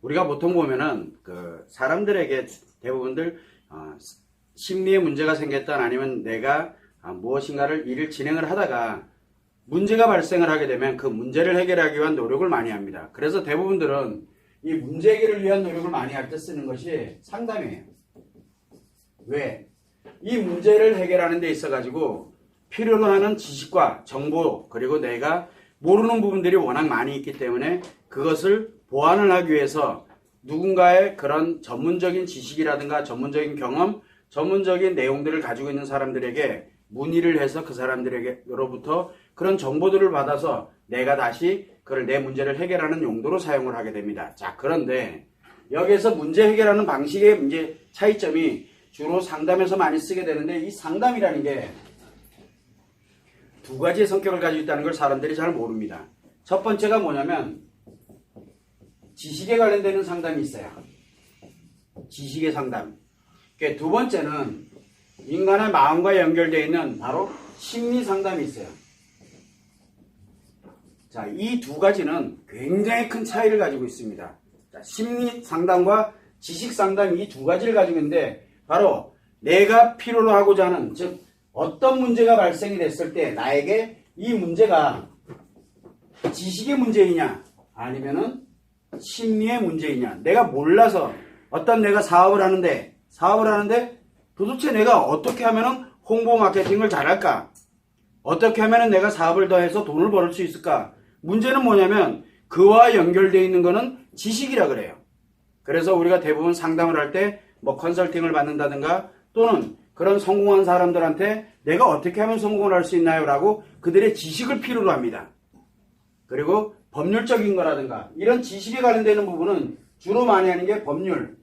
우리가 보통 보면은 그 사람들에게 대부분들 심리에 문제가 생겼던 아니면 내가 무엇인가를 일을 진행을 하다가 문제가 발생을 하게 되면 그 문제를 해결하기 위한 노력을 많이 합니다. 그래서 대부분들은 이 문제 해결을 위한 노력을 많이 할 때 쓰는 것이 상담이에요. 왜? 이 문제를 해결하는 데 있어 가지고 필요로 하는 지식과 정보 그리고 내가 모르는 부분들이 워낙 많이 있기 때문에 그것을 보완을 하기 위해서 누군가의 그런 전문적인 지식이라든가 전문적인 경험, 전문적인 내용들을 가지고 있는 사람들에게 문의를 해서 그 사람들에게로부터 그런 정보들을 받아서 내가 다시 그걸 내 문제를 해결하는 용도로 사용을 하게 됩니다. 자, 그런데 여기에서 문제 해결하는 방식의 문제 차이점이 주로 상담에서 많이 쓰게 되는데 이 상담이라는 게 두 가지의 성격을 가지고 있다는 걸 사람들이 잘 모릅니다. 첫 번째가 뭐냐면 지식에 관련되는 상담이 있어요. 지식의 상담. 두 번째는 인간의 마음과 연결되어 있는 바로 심리 상담이 있어요. 자, 이 두 가지는 굉장히 큰 차이를 가지고 있습니다. 자, 심리 상담과 지식 상담 이 두 가지를 가지고 있는데 바로 내가 필요로 하고자 하는 즉 어떤 문제가 발생이 됐을 때 나에게 이 문제가 지식의 문제이냐 아니면은 심리의 문제이냐 내가 몰라서 어떤 내가 사업을 하는데 도대체 내가 어떻게 하면은 홍보 마케팅을 잘할까? 어떻게 하면은 내가 사업을 더 해서 돈을 벌을 수 있을까? 문제는 뭐냐면 그와 연결되어 있는 거는 지식이라 그래요. 그래서 우리가 대부분 상담을 할 때 뭐 컨설팅을 받는다든가 또는 그런 성공한 사람들한테 내가 어떻게 하면 성공을 할 수 있나요? 라고 그들의 지식을 필요로 합니다. 그리고 법률적인 거라든가 이런 지식에 관련되는 부분은 주로 많이 하는 게 법률,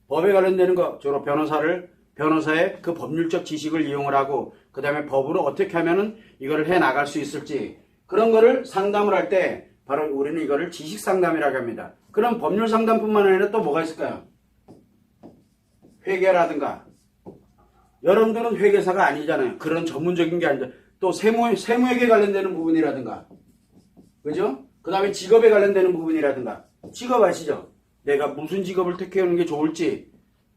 법에 관련되는 거 주로 변호사의 그 법률적 지식을 이용을 하고 그 다음에 법으로 어떻게 하면은 이거를 해 나갈 수 있을지 그런 거를 상담을 할 때 바로 우리는 이거를 지식 상담이라고 합니다. 그럼 법률 상담뿐만 아니라 또 뭐가 있을까요? 회계라든가 여러분들은 회계사가 아니잖아요. 그런 전문적인 게 아니라 또 세무에게 관련되는 부분이라든가 그죠? 그 다음에 직업에 관련되는 부분이라든가 직업 아시죠? 내가 무슨 직업을 택하는 게 좋을지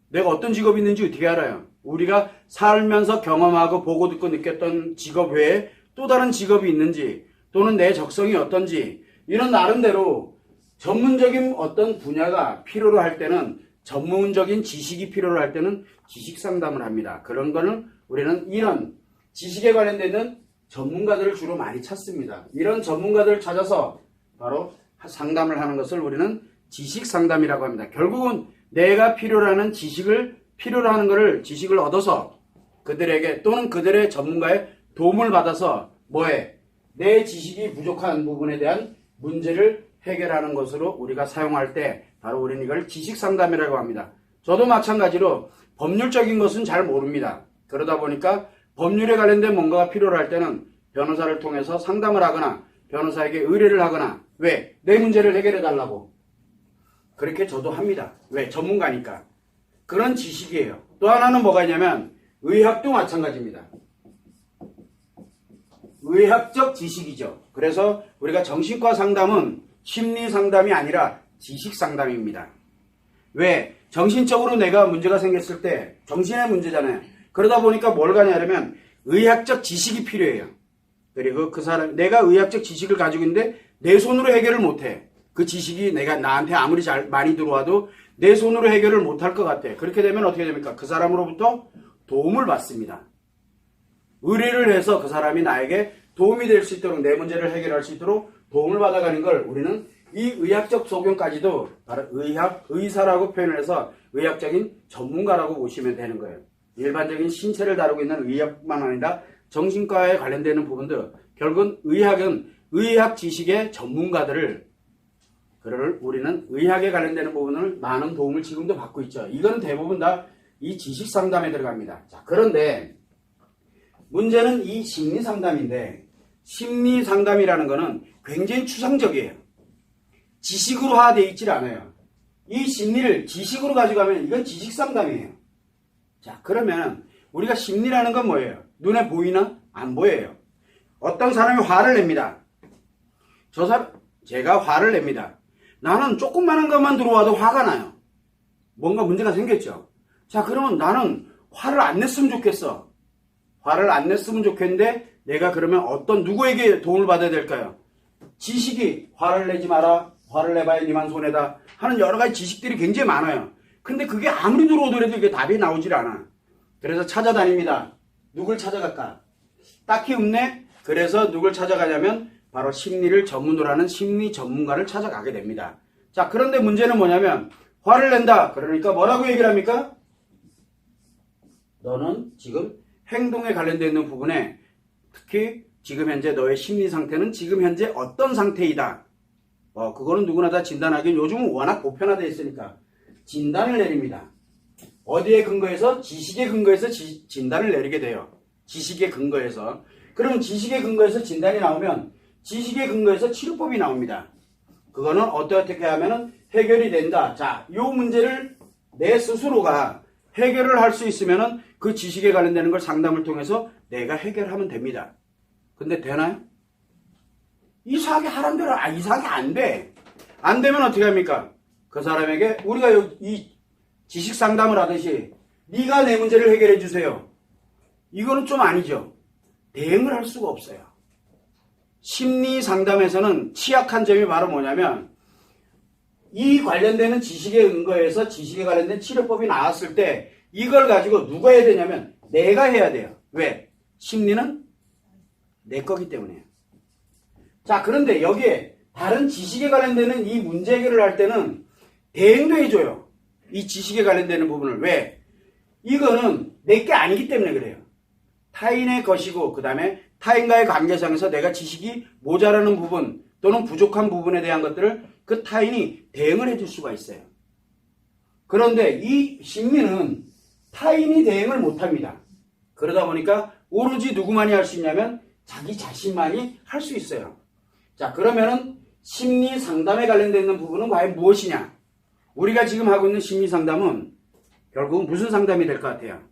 내가 어떤 직업이 있는지 어떻게 알아요? 우리가 살면서 경험하고 보고 듣고 느꼈던 직업 외에 또 다른 직업이 있는지 또는 내 적성이 어떤지 이런 나름대로 전문적인 어떤 분야가 필요로 할 때는 전문적인 지식이 필요로 할 때는 지식 상담을 합니다. 그런 거는 우리는 이런 지식에 관련되는 전문가들을 주로 많이 찾습니다. 이런 전문가들을 찾아서 바로 상담을 하는 것을 우리는 지식 상담이라고 합니다. 결국은 내가 필요로 하는 지식을 얻어서 그들에게 또는 그들의 전문가의 도움을 받아서 내 지식이 부족한 부분에 대한 문제를 해결하는 것으로 우리가 사용할 때 바로 우리는 이걸 지식 상담이라고 합니다. 저도 마찬가지로 법률적인 것은 잘 모릅니다. 그러다 보니까 법률에 관련된 뭔가가 필요로 할 때는 변호사를 통해서 상담을 하거나 변호사에게 의뢰를 하거나 왜? 내 문제를 해결해 달라고. 그렇게 저도 합니다. 왜? 전문가니까. 그런 지식이에요. 또 하나는 뭐가 있냐면 의학도 마찬가지입니다. 의학적 지식이죠. 그래서 우리가 정신과 상담은 심리 상담이 아니라 지식 상담입니다. 왜? 정신적으로 내가 문제가 생겼을 때 정신의 문제잖아요. 그러다 보니까 뭘 가냐면 의학적 지식이 필요해요. 그리고 내가 의학적 지식을 가지고 있는데 내 손으로 해결을 못해. 그 지식이 나한테 아무리 많이 들어와도 내 손으로 해결을 못할 것 같아. 그렇게 되면 어떻게 됩니까? 그 사람으로부터 도움을 받습니다. 의뢰를 해서 그 사람이 나에게 도움이 될 수 있도록 내 문제를 해결할 수 있도록 도움을 받아가는 걸 우리는 이 의학적 소견까지도 바로 의사라고 표현을 해서 의학적인 전문가라고 보시면 되는 거예요. 일반적인 신체를 다루고 있는 의학뿐만 아니라 정신과에 관련되는 부분도 결국은 의학은 의학 지식의 전문가들을 우리는 의학에 관련되는 부분을 많은 도움을 지금도 받고 있죠. 이건 대부분 다 이 지식 상담에 들어갑니다. 자, 그런데 문제는 이 심리 상담인데 심리 상담이라는 것은 굉장히 추상적이에요. 지식으로 하되어 있질 않아요. 이 심리를 지식으로 가져가면 이건 지식 상담이에요. 자, 그러면 우리가 심리라는 건 뭐예요? 눈에 보이나? 안 보여요. 어떤 사람이 화를 냅니다. 제가 화를 냅니다. 나는 조그마한 것만 들어와도 화가 나요. 뭔가 문제가 생겼죠. 자, 그러면 나는 화를 안 냈으면 좋겠어. 화를 안 냈으면 좋겠는데 내가 그러면 어떤 누구에게 도움을 받아야 될까요? 지식이 화를 내지 마라, 화를 내봐야 니만 손해다 하는 여러 가지 지식들이 굉장히 많아요. 근데 그게 아무리 들어오더라도 이게 답이 나오질 않아. 그래서 찾아다닙니다. 누굴 찾아갈까? 딱히 없네? 그래서 누굴 찾아가냐면 바로 심리를 전문으로 하는 심리 전문가를 찾아가게 됩니다. 자, 그런데 문제는 뭐냐면 화를 낸다. 그러니까 뭐라고 얘기를 합니까? 너는 지금 행동에 관련되어 있는 부분에 특히 지금 현재 너의 심리 상태는 지금 현재 어떤 상태이다. 그거는 누구나 다 진단하기는 요즘은 워낙 보편화되어 있으니까 진단을 내립니다. 어디에 근거해서? 지식에 근거해서 진단을 내리게 돼요. 지식에 근거해서. 그러면 지식에 근거해서 진단이 나오면 지식에 근거해서 치료법이 나옵니다. 그거는 어떻게 하면은 해결이 된다. 자, 요 문제를 내 스스로가 해결을 할 수 있으면은 그 지식에 관련되는 걸 상담을 통해서 내가 해결하면 됩니다. 근데 되나요? 이상하게 하란 대로 이상하게 안 돼. 안 되면 어떻게 합니까? 그 사람에게 우리가 이 지식 상담을 하듯이 네가 내 문제를 해결해 주세요. 이거는 좀 아니죠. 대응을 할 수가 없어요. 심리 상담에서는 취약한 점이 바로 뭐냐면 이 관련되는 지식에 근거해서 지식에 관련된 치료법이 나왔을 때 이걸 가지고 누가 해야 되냐면 내가 해야 돼요. 왜? 심리는 내 거기 때문에요. 자, 그런데 여기에 다른 지식에 관련되는 이 문제 해결을 할 때는 대응도 해줘요. 이 지식에 관련되는 부분을. 왜? 이거는 내 게 아니기 때문에 그래요. 타인의 것이고 그 다음에 타인과의 관계상에서 내가 지식이 모자라는 부분 또는 부족한 부분에 대한 것들을 그 타인이 대응을 해줄 수가 있어요. 그런데 이 심리는 타인이 대응을 못합니다. 그러다 보니까 오로지 누구만이 할 수 있냐면 자기 자신만이 할 수 있어요. 자, 그러면은 심리 상담에 관련되어 있는 부분은 과연 무엇이냐? 우리가 지금 하고 있는 심리 상담은 결국은 무슨 상담이 될 것 같아요?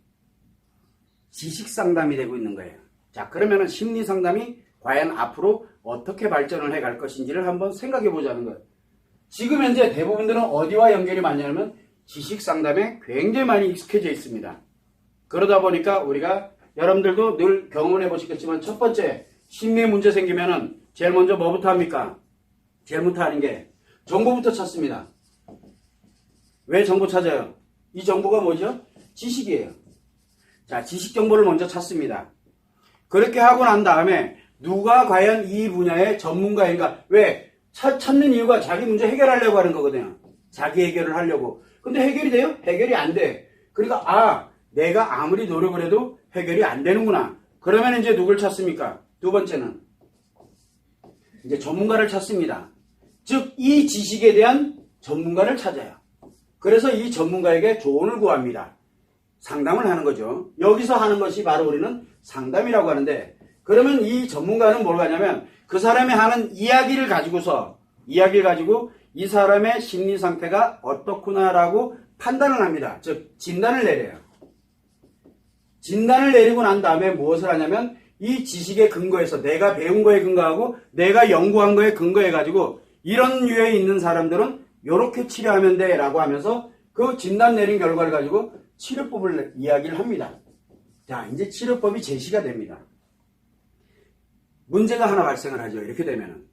지식 상담이 되고 있는 거예요. 자, 그러면은 심리 상담이 과연 앞으로 어떻게 발전을 해갈 것인지를 한번 생각해 보자는 거예요. 지금 현재 대부분들은 어디와 연결이 많냐면 지식 상담에 굉장히 많이 익숙해져 있습니다. 그러다 보니까 우리가 여러분들도 늘 경험해 보시겠지만 첫 번째 심리 문제 생기면은 제일 먼저 뭐부터 합니까? 제일 먼저 하는 게 정보부터 찾습니다. 왜 정보 찾아요? 이 정보가 뭐죠? 지식이에요. 자, 지식 정보를 먼저 찾습니다. 그렇게 하고 난 다음에 누가 과연 이 분야의 전문가인가? 왜? 찾는 이유가 자기 문제 해결하려고 하는 거거든요. 자기 해결을 하려고. 근데 해결이 돼요? 해결이 안 돼. 그러니까 내가 아무리 노력을 해도 해결이 안 되는구나. 그러면 이제 누굴 찾습니까? 두 번째는 이제 전문가를 찾습니다. 즉 이 지식에 대한 전문가를 찾아요. 그래서 이 전문가에게 조언을 구합니다. 상담을 하는 거죠. 여기서 하는 것이 바로 우리는 상담이라고 하는데, 그러면 이 전문가는 뭘 하냐면 그 사람이 하는 이야기를 가지고 이 사람의 심리 상태가 어떻구나라고 판단을 합니다. 즉 진단을 내려요. 진단을 내리고 난 다음에 무엇을 하냐면 이 지식에 근거해서 내가 배운 거에 근거하고 내가 연구한 거에 근거해 가지고 이런 유에 있는 사람들은 이렇게 치료하면 돼 라고 하면서 그 진단 내린 결과를 가지고 치료법을 이야기를 합니다. 자, 이제 치료법이 제시가 됩니다. 문제가 하나 발생을 하죠. 이렇게 되면은.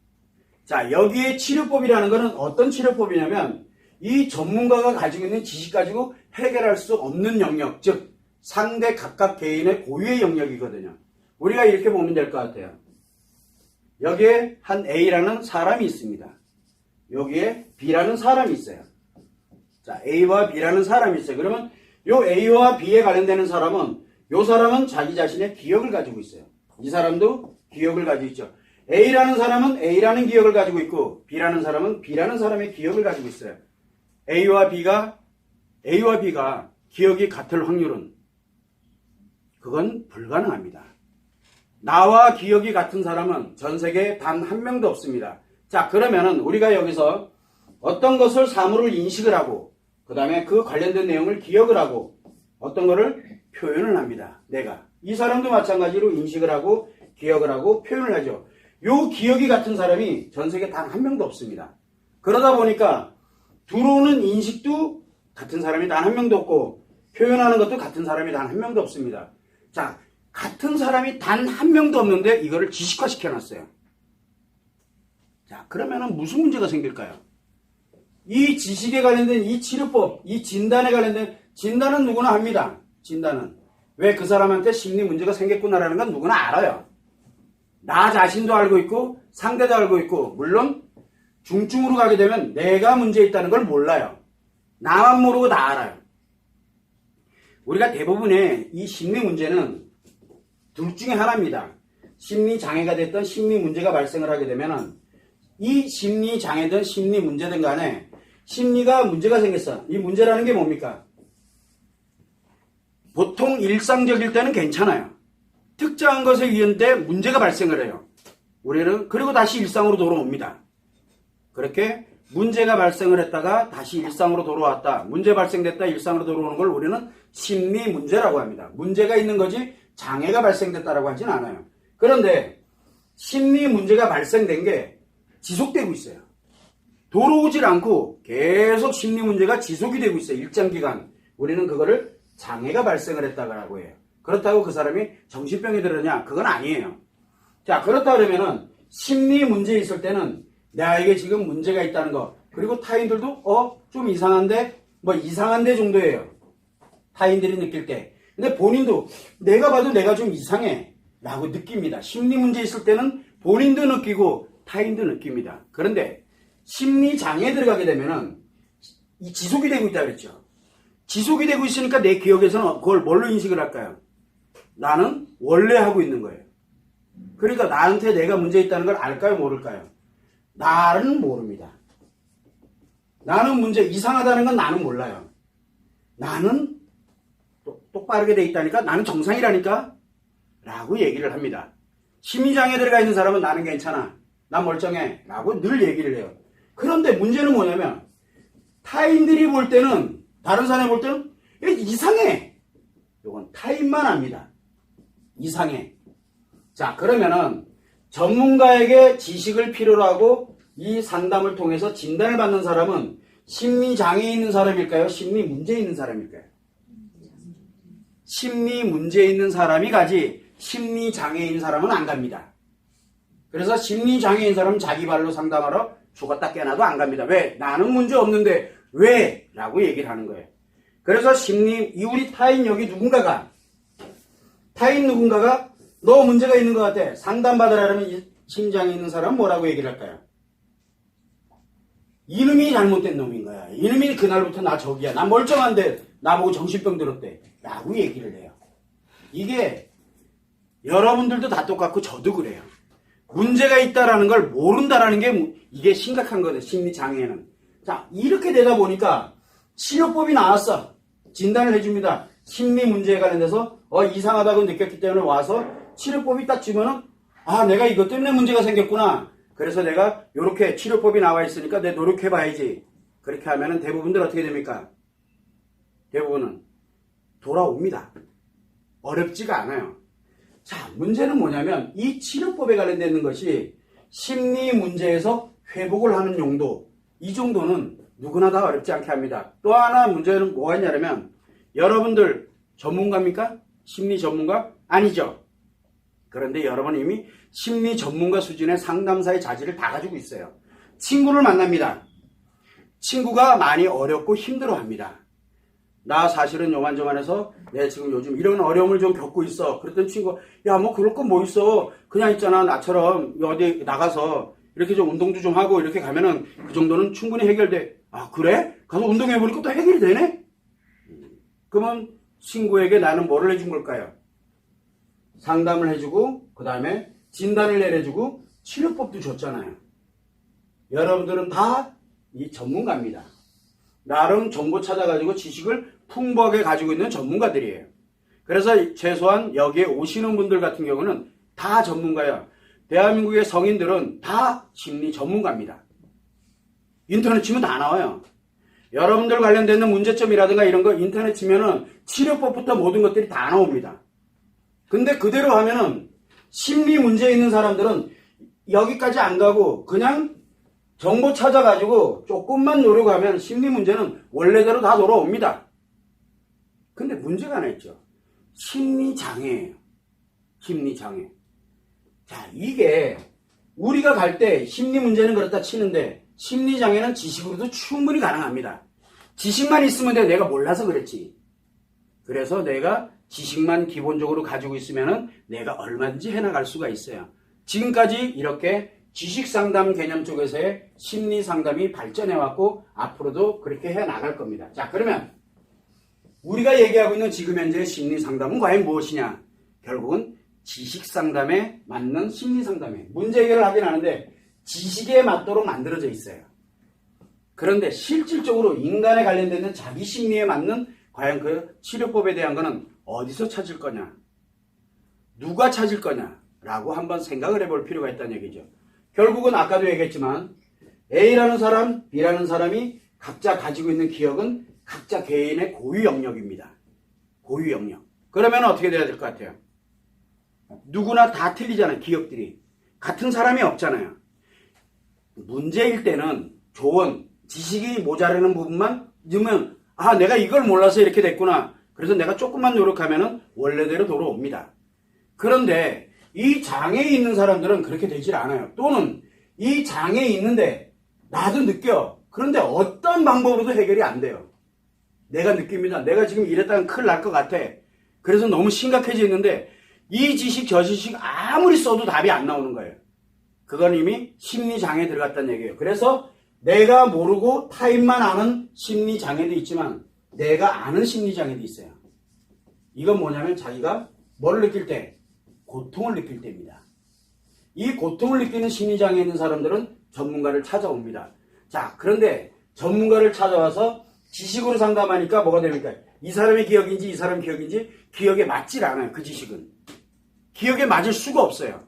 자, 여기에 치료법이라는 것은 어떤 치료법이냐면 이 전문가가 가지고 있는 지식 가지고 해결할 수 없는 영역, 즉 상대 각각 개인의 고유의 영역이거든요. 우리가 이렇게 보면 될 것 같아요. 여기에 한 A라는 사람이 있습니다. 여기에 B라는 사람이 있어요. 자, A와 B라는 사람이 있어요. 그러면 요 A와 B에 관련되는 사람은 요 사람은 자기 자신의 기억을 가지고 있어요. 이 사람도 기억을 가지고 있죠. A라는 사람은 A라는 기억을 가지고 있고 B라는 사람은 B라는 사람의 기억을 가지고 있어요. A와 B가 기억이 같을 확률은 그건 불가능합니다. 나와 기억이 같은 사람은 전 세계에 단 한 명도 없습니다. 자, 그러면은 우리가 여기서 어떤 것을 사물을 인식을 하고 그 다음에 그 관련된 내용을 기억을 하고 어떤 거를 표현을 합니다. 내가. 이 사람도 마찬가지로 인식을 하고 기억을 하고 표현을 하죠. 요 기억이 같은 사람이 전 세계 단 한 명도 없습니다. 그러다 보니까 들어오는 인식도 같은 사람이 단 한 명도 없고 표현하는 것도 같은 사람이 단 한 명도 없습니다. 자, 같은 사람이 단 한 명도 없는데 이거를 지식화 시켜놨어요. 자, 그러면은 무슨 문제가 생길까요? 이 지식에 관련된 이 치료법, 이 진단에 관련된 진단은 누구나 합니다. 진단은. 왜 그 사람한테 심리 문제가 생겼구나라는 건 누구나 알아요. 나 자신도 알고 있고 상대도 알고 있고 물론 중증으로 가게 되면 내가 문제 있다는 걸 몰라요. 나만 모르고 다 알아요. 우리가 대부분의 이 심리 문제는 둘 중에 하나입니다. 심리 장애가 됐던 심리 문제가 발생을 하게 되면은 이 심리 장애든 심리 문제든 간에 심리가 문제가 생겼어. 이 문제라는 게 뭡니까? 보통 일상적일 때는 괜찮아요. 특정한 것에 의한데 문제가 발생을 해요. 우리는 그리고 다시 일상으로 돌아옵니다. 그렇게 문제가 발생을 했다가 다시 일상으로 돌아왔다. 문제 발생됐다 일상으로 돌아오는 걸 우리는 심리 문제라고 합니다. 문제가 있는 거지 장애가 발생됐다라고 하진 않아요. 그런데 심리 문제가 발생된 게 지속되고 있어요. 돌아오질 않고 계속 심리 문제가 지속이 되고 있어요. 일정 기간. 우리는 그거를 장애가 발생을 했다고 해요. 그렇다고 그 사람이 정신병이 들었냐? 그건 아니에요. 자, 그렇다 그러면은 심리 문제 있을 때는 나에게 지금 문제가 있다는 거. 그리고 타인들도 좀 이상한데 뭐 이상한데 정도예요. 타인들이 느낄 때. 근데 본인도 내가 봐도 내가 좀 이상해 라고 느낍니다. 심리 문제 있을 때는 본인도 느끼고 타인도 느낍니다. 그런데 심리 장애에 들어가게 되면은 이 지속이 되고 있다 그랬죠. 지속이 되고 있으니까 내 기억에서는 그걸 뭘로 인식을 할까요? 나는 원래 하고 있는 거예요. 그러니까 나한테 내가 문제 있다는 걸 알까요? 모를까요? 나는 모릅니다. 나는 문제 이상하다는 건 나는 몰라요. 나는 똑바르게 돼 있다니까 나는 정상이라니까 라고 얘기를 합니다. 심리장애에 들어가 있는 사람은 나는 괜찮아. 난 멀쩡해 라고 늘 얘기를 해요. 그런데 문제는 뭐냐면 타인들이 볼 때는 다른 사람이 볼 때는 이상해. 이건 타인만 압니다. 이상해. 자, 그러면은 전문가에게 지식을 필요로 하고 이 상담을 통해서 진단을 받는 사람은 심리장애 있는 사람일까요? 심리 문제 있는 사람일까요? 심리 문제 있는 사람이 가지 심리장애인 사람은 안 갑니다. 그래서 심리장애인 사람은 자기 발로 상담하러 죽었다 깨나도 안 갑니다. 왜? 나는 문제 없는데 왜? 라고 얘기를 하는 거예요. 그래서 우리 타인 여기 누군가가 너 문제가 있는 것 같아. 상담받으라면 심장에 있는 사람은 뭐라고 얘기를 할까요? 이놈이 잘못된 놈인 거야. 이놈이 그날부터 나 저기야. 나 멀쩡한데 나보고 정신병 들었대. 라고 얘기를 해요. 이게 여러분들도 다 똑같고 저도 그래요. 문제가 있다라는 걸 모른다라는 게 이게 심각한 거예요. 심리장애는. 자, 이렇게 되다 보니까 치료법이 나왔어. 진단을 해줍니다. 심리 문제에 관련돼서 이상하다고 느꼈기 때문에 와서 치료법이 딱 주면은 내가 이것 때문에 문제가 생겼구나. 그래서 내가 이렇게 치료법이 나와 있으니까 내가 노력해봐야지. 그렇게 하면은 대부분들 어떻게 됩니까? 대부분은 돌아옵니다. 어렵지가 않아요. 자, 문제는 뭐냐면 이 치료법에 관련되는 것이 심리 문제에서 회복을 하는 용도, 이 정도는 누구나 다 어렵지 않게 합니다. 또 하나 문제는 뭐가 있냐면 여러분들 전문가입니까? 심리 전문가? 아니죠. 그런데 여러분 이미 심리 전문가 수준의 상담사의 자질을 다 가지고 있어요. 친구를 만납니다. 친구가 많이 어렵고 힘들어합니다. 나 사실은 요만저만해서 내가 지금 요즘 이런 어려움을 좀 겪고 있어. 그랬더니 친구가 야 뭐 그럴 건 뭐 있어. 그냥 있잖아 나처럼 어디 나가서 이렇게 좀 운동도 좀 하고 이렇게 가면은 그 정도는 충분히 해결돼. 아 그래? 가서 운동해보니까 또 해결이 되네? 그러면 친구에게 나는 뭐를 해준 걸까요? 상담을 해주고 그 다음에 진단을 내려주고 치료법도 줬잖아요. 여러분들은 다 이 전문가입니다. 나름 정보 찾아가지고 지식을 풍부하게 가지고 있는 전문가들이에요. 그래서 최소한 여기에 오시는 분들 같은 경우는 다 전문가예요. 대한민국의 성인들은 다 심리 전문가입니다. 인터넷 치면 다 나와요. 여러분들 관련되는 문제점이라든가 이런 거 인터넷 치면은 치료법부터 모든 것들이 다 나옵니다. 근데 그대로 하면은 심리 문제 있는 사람들은 여기까지 안 가고 그냥 정보 찾아가지고 조금만 노력하면 심리 문제는 원래대로 다 돌아옵니다. 근데 문제가 하나 있죠. 심리장애예요. 심리장애. 자, 이게 우리가 갈 때 심리 문제는 그렇다 치는데 심리장애는 지식으로도 충분히 가능합니다. 지식만 있으면 돼. 내가 몰라서 그랬지. 그래서 내가 지식만 기본적으로 가지고 있으면은 내가 얼마든지 해나갈 수가 있어요. 지금까지 이렇게 지식상담 개념 쪽에서의 심리상담이 발전해왔고 앞으로도 그렇게 해나갈 겁니다. 자, 그러면 우리가 얘기하고 있는 지금 현재의 심리상담은 과연 무엇이냐? 결국은 지식상담에 맞는 심리상담이에요. 문제 해결을 하긴 하는데 지식에 맞도록 만들어져 있어요. 그런데 실질적으로 인간에 관련되는 자기 심리에 맞는 과연 그 치료법에 대한 거는 어디서 찾을 거냐? 누가 찾을 거냐? 라고 한번 생각을 해볼 필요가 있다는 얘기죠. 결국은 아까도 얘기했지만 A라는 사람, B라는 사람이 각자 가지고 있는 기억은 각자 개인의 고유 영역입니다. 고유 영역. 그러면 어떻게 돼야 될 것 같아요? 누구나 다 틀리잖아요. 기억들이. 같은 사람이 없잖아요. 문제일 때는 좋은 지식이 모자라는 부분만 넣으면 아, 내가 이걸 몰라서 이렇게 됐구나. 그래서 내가 조금만 노력하면 원래대로 돌아옵니다. 그런데 이 장애에 있는 사람들은 그렇게 되질 않아요. 또는 이 장애에 있는데 나도 느껴. 그런데 어떤 방법으로도 해결이 안 돼요. 내가 느낍니다. 내가 지금 이랬다간 큰일 날 것 같아. 그래서 너무 심각해지는데 이 지식 저 지식 아무리 써도 답이 안 나오는 거예요. 그건 이미 심리장애에 들어갔다는 얘기예요. 그래서 내가 모르고 타인만 아는 심리장애도 있지만 내가 아는 심리장애도 있어요. 이건 뭐냐면 자기가 뭘 느낄 때? 고통을 느낄 때입니다. 이 고통을 느끼는 심리장애에 있는 사람들은 전문가를 찾아옵니다. 자, 그런데 전문가를 찾아와서 지식으로 상담하니까 뭐가 됩니까? 이 사람의 기억인지 이 사람의 기억인지 기억에 맞질 않아요. 그 지식은. 기억에 맞을 수가 없어요.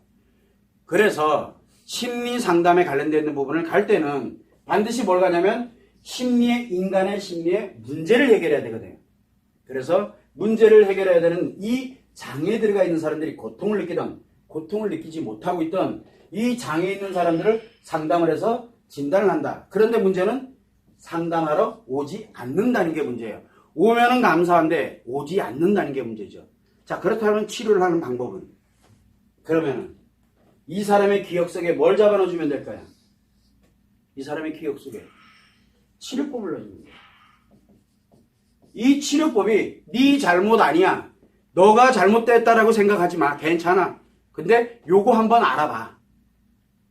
그래서 심리 상담에 관련되는 부분을 갈 때는 반드시 뭘 가냐면 인간의 심리의 문제를 해결해야 되거든요. 그래서 문제를 해결해야 되는 이 장애에 들어가 있는 사람들이 고통을 느끼던 고통을 느끼지 못하고 있던 이 장애에 있는 사람들을 상담을 해서 진단을 한다. 그런데 문제는 상담하러 오지 않는다는 게 문제예요. 오면은 감사한데 오지 않는다는 게 문제죠. 자, 그렇다면 치료를 하는 방법은? 그러면 이 사람의 기억 속에 뭘 잡아넣어주면 될까요? 이 사람의 기억 속에 치료법을 넣어주는 거예요. 이 치료법이 네 잘못 아니야. 너가 잘못됐다라고 생각하지 마. 괜찮아. 근데 요거 한번 알아봐.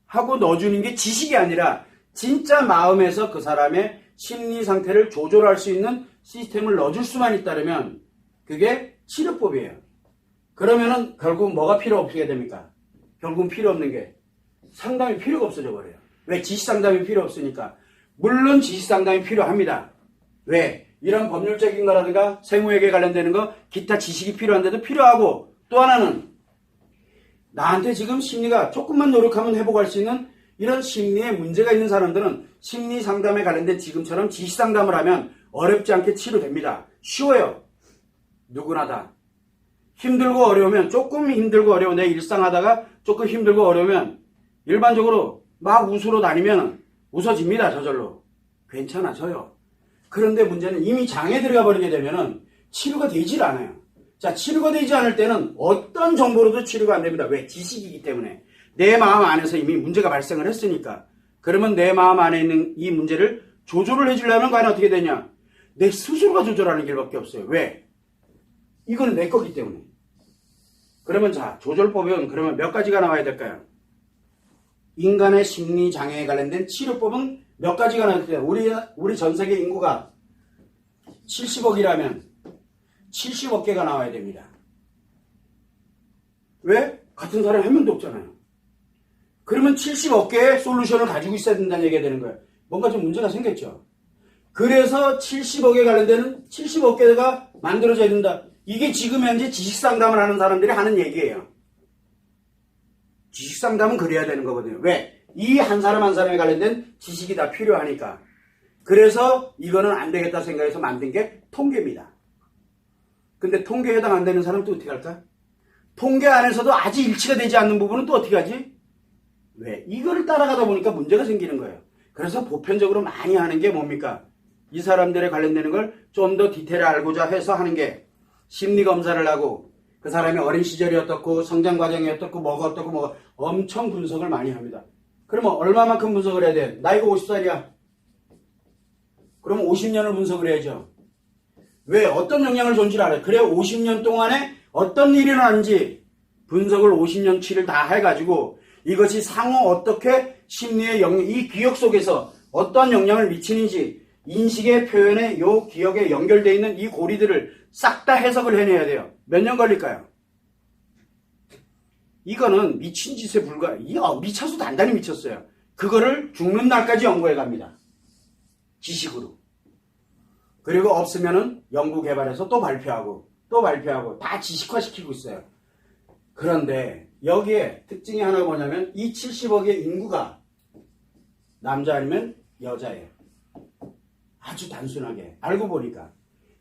하고 넣어주는 게 지식이 아니라 진짜 마음에서 그 사람의 심리 상태를 조절할 수 있는 시스템을 넣어줄 수만 있다면 그게 치료법이에요. 그러면은 결국 뭐가 필요 없게 됩니까? 결국은 필요 없는 게 상담이 필요가 없어져 버려요. 왜? 지식 상담이 필요 없으니까. 물론 지식 상담이 필요합니다. 왜? 이런 법률적인 거라든가 세무회계 관련되는 거 기타 지식이 필요한데도 필요하고 또 하나는 나한테 지금 심리가 조금만 노력하면 회복할 수 있는 이런 심리에 문제가 있는 사람들은 심리 상담에 관련된 지금처럼 지식 상담을 하면 어렵지 않게 치료됩니다. 쉬워요. 누구나 다. 힘들고 어려우면 조금 힘들고 어려워 내 일상 하다가 조금 힘들고 어려우면 일반적으로 막 웃으러 다니면 웃어집니다. 저절로. 괜찮아져요. 그런데 문제는 이미 장애에 들어가 버리게 되면은 치료가 되질 않아요. 자, 치료가 되지 않을 때는 어떤 정보로도 치료가 안 됩니다. 왜? 지식이기 때문에. 내 마음 안에서 이미 문제가 발생을 했으니까. 그러면 내 마음 안에 있는 이 문제를 조절을 해주려면 과연 어떻게 되냐? 내 스스로가 조절하는 길밖에 없어요. 왜? 이거는 내 거기 때문에. 그러면 자, 조절법은 그러면 몇 가지가 나와야 될까요? 인간의 심리장애에 관련된 치료법은 몇 가지가 나올 때 우리 전 세계 인구가 70억이라면 70억 개가 나와야 됩니다. 왜? 같은 사람이 한 명도 없잖아요. 그러면 70억 개의 솔루션을 가지고 있어야 된다는 얘기가 되는 거예요. 뭔가 좀 문제가 생겼죠. 그래서 70억에 관련되는 70억 개가 만들어져야 된다. 이게 지금 현재 지식상담을 하는 사람들이 하는 얘기예요. 지식상담은 그래야 되는 거거든요. 왜? 이 한 사람 한 사람에 관련된 지식이 다 필요하니까. 그래서 이거는 안 되겠다 생각해서 만든 게 통계입니다. 근데 통계에 해당 안 되는 사람은 또 어떻게 할까? 통계 안에서도 아직 일치가 되지 않는 부분은 또 어떻게 하지? 왜? 이거를 따라가다 보니까 문제가 생기는 거예요. 그래서 보편적으로 많이 하는 게 뭡니까? 이 사람들에 관련되는 걸 좀 더 디테일을 알고자 해서 하는 게 심리검사를 하고 그 사람이 어린 시절이 어떻고 성장 과정이 어떻고 뭐가 어떻고 뭐가 엄청 분석을 많이 합니다. 그러면 얼마만큼 분석을 해야 돼? 나이가 50살이야. 그러면 50년을 분석을 해야죠. 왜? 어떤 영향을 줬는지를 알아요. 그래 50년 동안에 어떤 일이 일어났는지 분석을 50년치를 다 해가지고 이것이 상호 어떻게 심리의 영향, 이 기억 속에서 어떤 영향을 미치는지 인식의 표현에 요 기억에 연결되어 있는 이 고리들을 싹 다 해석을 해내야 돼요. 몇 년 걸릴까요? 이거는 미친 짓에 불과, 미쳐서 단단히 미쳤어요. 그거를 죽는 날까지 연구해 갑니다. 지식으로. 그리고 없으면은 연구 개발해서 또 발표하고 다 지식화시키고 있어요. 그런데 여기에 특징이 하나가 뭐냐면 이 70억의 인구가 남자 아니면 여자예요. 아주 단순하게 알고 보니까.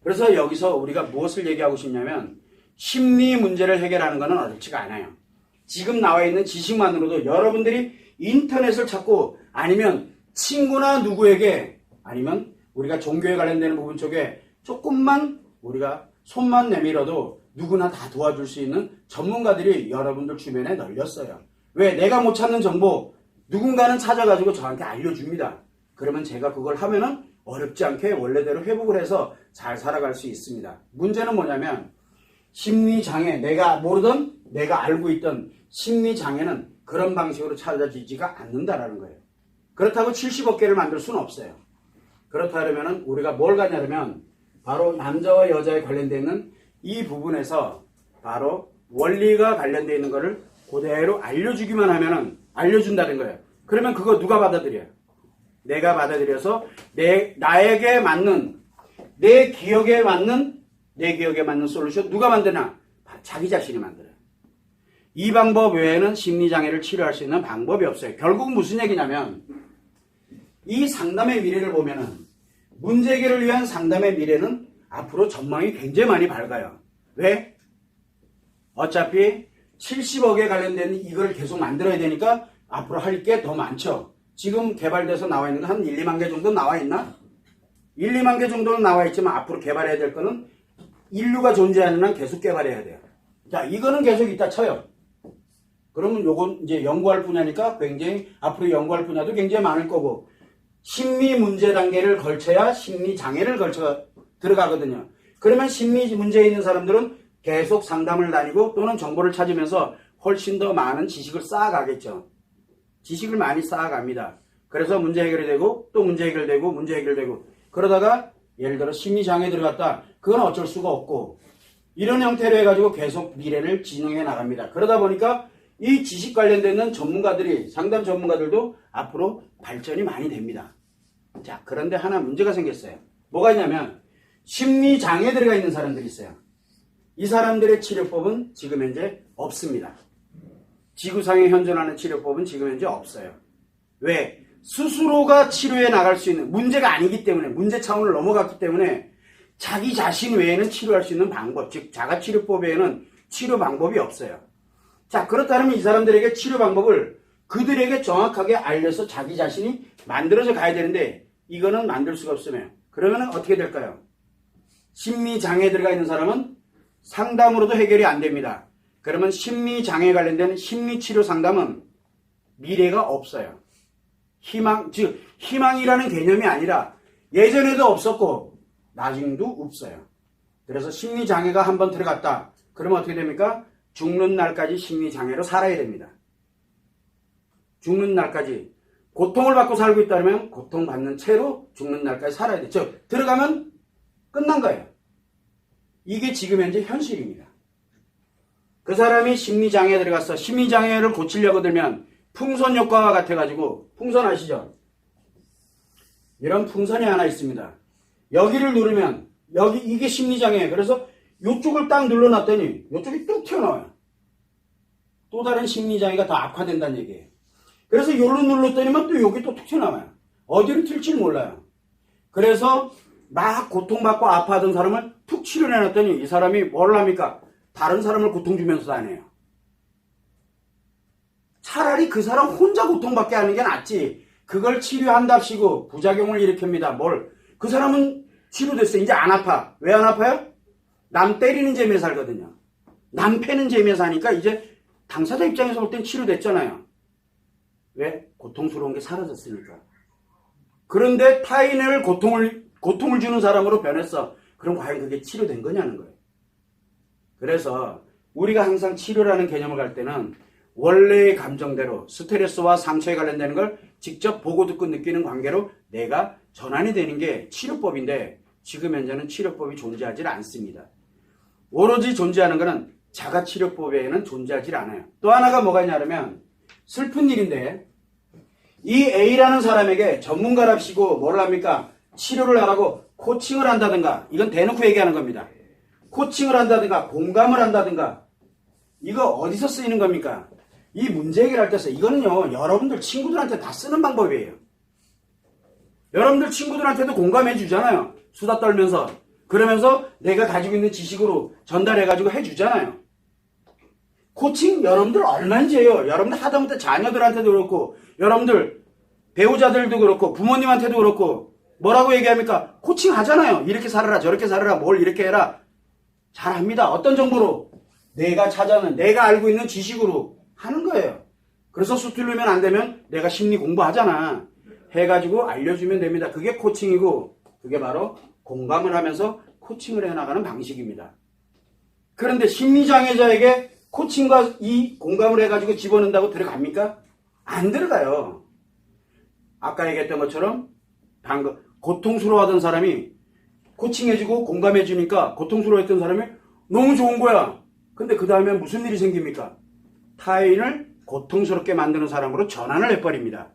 그래서 여기서 우리가 무엇을 얘기하고 싶냐면 심리 문제를 해결하는 것은 어렵지가 않아요. 지금 나와 있는 지식만으로도 여러분들이 인터넷을 찾고 아니면 친구나 누구에게 아니면 우리가 종교에 관련되는 부분 쪽에 조금만 우리가 손만 내밀어도 누구나 다 도와줄 수 있는 전문가들이 여러분들 주변에 널렸어요. 왜? 내가 못 찾는 정보 누군가는 찾아가지고 저한테 알려줍니다. 그러면 제가 그걸 하면은 어렵지 않게 원래대로 회복을 해서 잘 살아갈 수 있습니다. 문제는 뭐냐면 심리장애, 내가 모르던 내가 알고 있던 심리장애는 그런 방식으로 찾아지지가 않는다라는 거예요. 그렇다고 70억 개를 만들 수는 없어요. 그렇다면 우리가 뭘 가냐면 바로 남자와 여자에 관련되어 있는 이 부분에서 바로 원리가 관련되어 있는 것을 그대로 알려주기만 하면은 알려준다는 거예요. 그러면 그거 누가 받아들여요? 내가 받아들여서 나에게 맞는 내 기억에 맞는 솔루션 누가 만드나? 자기 자신이 만들어요. 이 방법 외에는 심리장애를 치료할 수 있는 방법이 없어요. 결국 무슨 얘기냐면 이 상담의 미래를 보면은 문제 해결을 위한 상담의 미래는 앞으로 전망이 굉장히 많이 밝아요. 왜? 어차피 70억에 관련된 이걸 계속 만들어야 되니까 앞으로 할 게 더 많죠. 지금 개발돼서 나와 있는 거 한 1, 2만 개 정도 나와 있나? 1, 2만 개 정도는 나와 있지만 앞으로 개발해야 될 거는 인류가 존재하는 한 계속 개발해야 돼요. 자, 이거는 계속 있다 쳐요. 그러면 요건 이제 연구할 분야니까 굉장히 앞으로 연구할 분야도 굉장히 많을 거고 심리 문제 단계를 걸쳐야 심리 장애를 걸쳐 들어가거든요. 그러면 심리 문제에 있는 사람들은 계속 상담을 다니고 또는 정보를 찾으면서 훨씬 더 많은 지식을 쌓아가겠죠. 지식을 많이 쌓아갑니다. 그래서 문제 해결이 되고 또 문제 해결되고 문제 해결되고 그러다가 예를 들어 심리장애 들어갔다. 그건 어쩔 수가 없고 이런 형태로 해가지고 계속 미래를 진행해 나갑니다. 그러다 보니까 이 지식 관련되는 전문가들이 상담 전문가들도 앞으로 발전이 많이 됩니다. 자, 그런데 하나 문제가 생겼어요. 뭐가 있냐면 심리장애 들어가 있는 사람들이 있어요. 이 사람들의 치료법은 지금 현재 없습니다. 지구상에 현존하는 치료법은 지금 현재 없어요. 왜? 스스로가 치료해 나갈 수 있는 문제가 아니기 때문에 문제 차원을 넘어갔기 때문에 자기 자신 외에는 치료할 수 있는 방법, 즉 자가치료법 외에는 치료 방법이 없어요. 자, 그렇다면 이 사람들에게 치료 방법을 그들에게 정확하게 알려서 자기 자신이 만들어서 가야 되는데 이거는 만들 수가 없으면 그러면 어떻게 될까요? 심리장애에 들어가 있는 사람은 상담으로도 해결이 안 됩니다. 그러면 심리장애에 관련된 심리치료 상담은 미래가 없어요. 즉 희망이라는 개념이 아니라 예전에도 없었고 나중에도 없어요. 그래서 심리장애가 한번 들어갔다. 그러면 어떻게 됩니까? 죽는 날까지 심리장애로 살아야 됩니다. 죽는 날까지 고통을 받고 살고 있다면 고통받는 채로 죽는 날까지 살아야 돼. 즉 들어가면 끝난 거예요. 이게 지금 현재 현실입니다. 그 사람이 심리장애에 들어가서 심리장애를 고치려고 들면 풍선 효과와 같아가지고 풍선 아시죠? 이런 풍선이 하나 있습니다. 여기를 누르면 여기 이게 심리장애예요. 그래서 이쪽을 딱 눌러놨더니 이쪽이 뚝 튀어나와요. 또 다른 심리장애가 더 악화된다는 얘기예요. 그래서 요로 눌렀더니만 또 여기 또 툭 튀어나와요. 어디로 튈지 몰라요. 그래서 막 고통받고 아파하던 사람을 툭 치료해놨더니 이 사람이 뭘 합니까? 다른 사람을 고통 주면서 다녀요. 차라리 그 사람 혼자 고통받게 하는 게 낫지. 그걸 치료한답시고 부작용을 일으킵니다. 그 사람은 치료됐어. 이제 안 아파. 왜 안 아파요? 남 때리는 재미에 살거든요. 남 패는 재미에 사니까 이제 당사자 입장에서 볼 땐 치료됐잖아요. 왜? 고통스러운 게 사라졌으니까. 그런데 타인을 고통을 주는 사람으로 변했어. 그럼 과연 그게 치료된 거냐는 거예요. 그래서 우리가 항상 치료라는 개념을 갈 때는 원래의 감정대로 스트레스와 상처에 관련되는 걸 직접 보고 듣고 느끼는 관계로 내가 전환이 되는 게 치료법인데 지금 현재는 치료법이 존재하지 않습니다. 오로지 존재하는 것은 자가치료법에는 존재하지 않아요. 또 하나가 뭐가 있냐면 슬픈 일인데 이 A라는 사람에게 전문가랍시고 뭘 합니까? 치료를 하라고 코칭을 한다든가 이건 대놓고 얘기하는 겁니다. 코칭을 한다든가 공감을 한다든가 이거 어디서 쓰이는 겁니까? 이 문제 해결할 때 써. 이거는요 여러분들 친구들한테 다 쓰는 방법이에요. 여러분들 친구들한테도 공감해 주잖아요. 수다 떨면서. 그러면서 내가 가지고 있는 지식으로 전달해가지고 해주잖아요. 코칭 여러분들 얼마인지 해요. 여러분들 하다못해 자녀들한테도 그렇고 여러분들 배우자들도 그렇고 부모님한테도 그렇고 뭐라고 얘기합니까? 코칭 하잖아요. 이렇게 살아라 저렇게 살아라 뭘 이렇게 해라. 잘합니다. 어떤 정보로? 내가 찾아낸 내가 알고 있는 지식으로 하는 거예요. 그래서 수틀리면 안 되면 내가 심리 공부하잖아. 해가지고 알려주면 됩니다. 그게 코칭이고 그게 바로 공감을 하면서 코칭을 해나가는 방식입니다. 그런데 심리장애자에게 코칭과 이 공감을 해가지고 집어넣는다고 들어갑니까? 안 들어가요. 아까 얘기했던 것처럼 방금 고통스러워하던 사람이 코칭해주고 공감해주니까 고통스러워했던 사람이 너무 좋은 거야. 근데 그 다음에 무슨 일이 생깁니까? 타인을 고통스럽게 만드는 사람으로 전환을 해버립니다.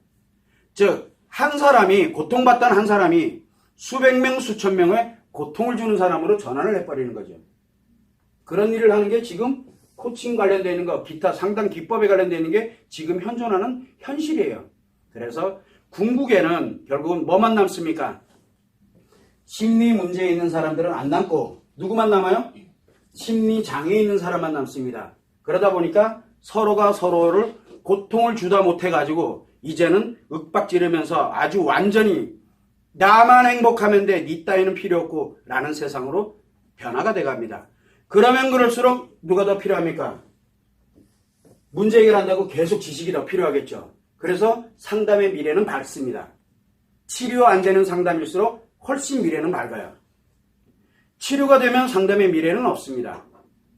즉, 한 사람이 고통받던 한 사람이 수백 명, 수천 명의 고통을 주는 사람으로 전환을 해버리는 거죠. 그런 일을 하는 게 지금 코칭 관련되어 있는 거, 기타 상담 기법에 관련되어 있는 게 지금 현존하는 현실이에요. 그래서 궁극에는 결국은 뭐만 남습니까? 심리 문제에 있는 사람들은 안 남고 누구만 남아요? 심리 장애에 있는 사람만 남습니다. 그러다 보니까 서로가 서로를 고통을 주다 못해가지고 이제는 윽박지르면서 아주 완전히 나만 행복하면 돼, 니 따위는 필요 없고 라는 세상으로 변화가 돼갑니다. 그러면 그럴수록 누가 더 필요합니까? 문제 해결한다고 계속 지식이 더 필요하겠죠. 그래서 상담의 미래는 밝습니다. 치료 안 되는 상담일수록 훨씬 미래는 밝아요. 치료가 되면 상담의 미래는 없습니다.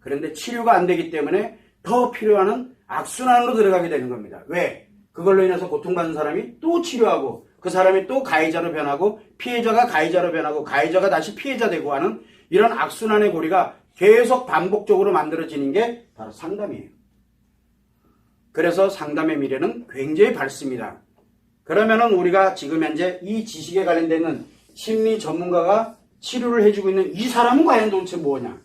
그런데 치료가 안 되기 때문에 더 필요한 악순환으로 들어가게 되는 겁니다. 왜? 그걸로 인해서 고통받는 사람이 또 치료하고 그 사람이 또 가해자로 변하고 피해자가 가해자로 변하고 가해자가 다시 피해자 되고 하는 이런 악순환의 고리가 계속 반복적으로 만들어지는 게 바로 상담이에요. 그래서 상담의 미래는 굉장히 밝습니다. 그러면은 우리가 지금 현재 이 지식에 관련되는 심리 전문가가 치료를 해주고 있는 이 사람은 과연 도대체 뭐냐?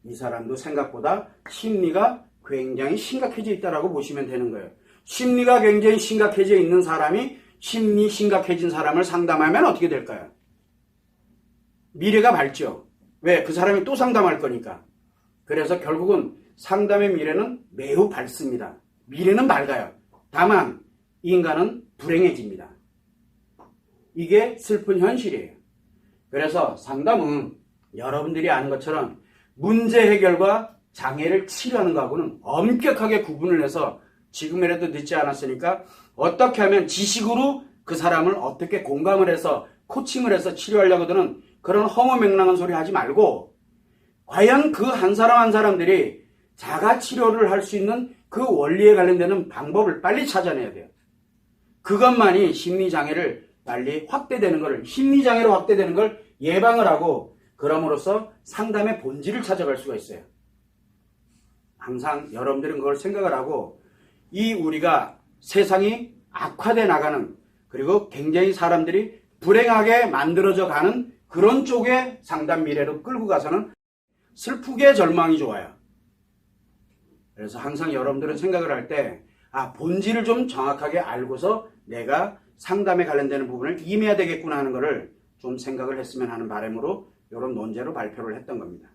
이 사람도 생각보다 심리가 굉장히 심각해져 있다고 보시면 되는 거예요. 심리가 굉장히 심각해져 있는 사람이 심리 심각해진 사람을 상담하면 어떻게 될까요? 미래가 밝죠. 왜? 그 사람이 또 상담할 거니까. 그래서 결국은 상담의 미래는 매우 밝습니다. 미래는 밝아요. 다만 인간은 불행해집니다. 이게 슬픈 현실이에요. 그래서 상담은 여러분들이 아는 것처럼 문제 해결과 장애를 치료하는 것하고는 엄격하게 구분을 해서 지금이라도 늦지 않았으니까 어떻게 하면 지식으로 그 사람을 어떻게 공감을 해서 코칭을 해서 치료하려고 드는 그런 허무맹랑한 소리 하지 말고 과연 그 한 사람 한 사람들이 자가치료를 할 수 있는 그 원리에 관련되는 방법을 빨리 찾아내야 돼요. 그것만이 심리장애를 빨리 확대되는 걸, 심리장애로 확대되는 걸 예방을 하고 그럼으로써 상담의 본질을 찾아갈 수가 있어요. 항상 여러분들은 그걸 생각을 하고 이 우리가 세상이 악화돼 나가는 그리고 굉장히 사람들이 불행하게 만들어져 가는 그런 쪽의 상담 미래로 끌고 가서는 슬프게 절망이 좋아요. 그래서 항상 여러분들은 생각을 할 때 본질을 좀 정확하게 알고서 내가 상담에 관련되는 부분을 임해야 되겠구나 하는 것을 좀 생각을 했으면 하는 바람으로 이런 논제로 발표를 했던 겁니다.